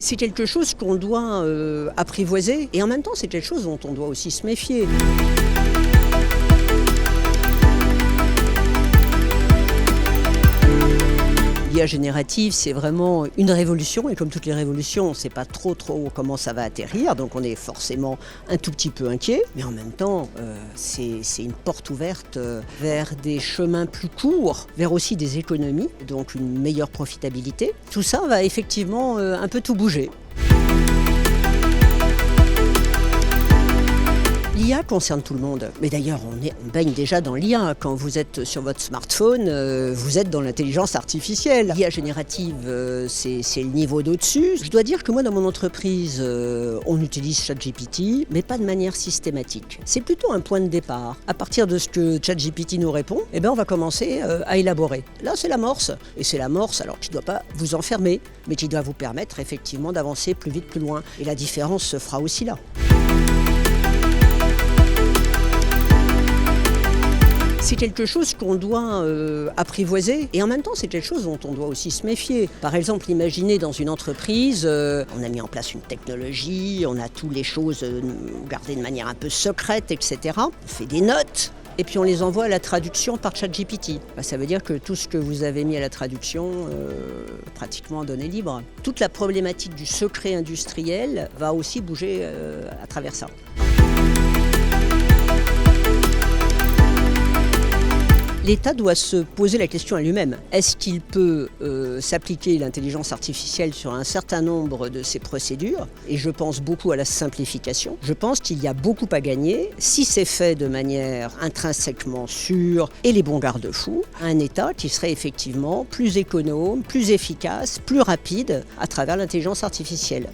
C'est quelque chose qu'on doit apprivoiser et en même temps c'est quelque chose dont on doit aussi se méfier. L'IA générative, c'est vraiment une révolution et comme toutes les révolutions, on ne sait pas trop comment ça va atterrir, donc on est forcément un tout petit peu inquiet. Mais en même temps, c'est une porte ouverte vers des chemins plus courts, vers aussi des économies, donc une meilleure profitabilité. Tout ça va effectivement un peu tout bouger. L'IA concerne tout le monde, mais d'ailleurs on baigne déjà dans l'IA. Quand vous êtes sur votre smartphone, vous êtes dans l'intelligence artificielle. L'IA générative, c'est le niveau d'au-dessus. Je dois dire que moi dans mon entreprise, on utilise ChatGPT, mais pas de manière systématique. C'est plutôt un point de départ. À partir de ce que ChatGPT nous répond, on va commencer à élaborer. Là c'est l'amorce, et c'est l'amorce alors qui ne doit pas vous enfermer, mais qui doit vous permettre effectivement d'avancer plus vite, plus loin. Et la différence se fera aussi là. C'est quelque chose qu'on doit apprivoiser et en même temps c'est quelque chose dont on doit aussi se méfier. Par exemple, imaginez dans une entreprise, on a mis en place une technologie, on a toutes les choses gardées de manière un peu secrète, etc. On fait des notes et puis on les envoie à la traduction par ChatGPT. Ça veut dire que tout ce que vous avez mis à la traduction, pratiquement en données libres. Toute la problématique du secret industriel va aussi bouger à travers ça. L'État doit se poser la question à lui-même. Est-ce qu'il peut s'appliquer l'intelligence artificielle sur un certain nombre de ses procédures? Et je pense beaucoup à la simplification. Je pense qu'il y a beaucoup à gagner si c'est fait de manière intrinsèquement sûre et les bons garde-fous. Un État qui serait effectivement plus économe, plus efficace, plus rapide à travers l'intelligence artificielle.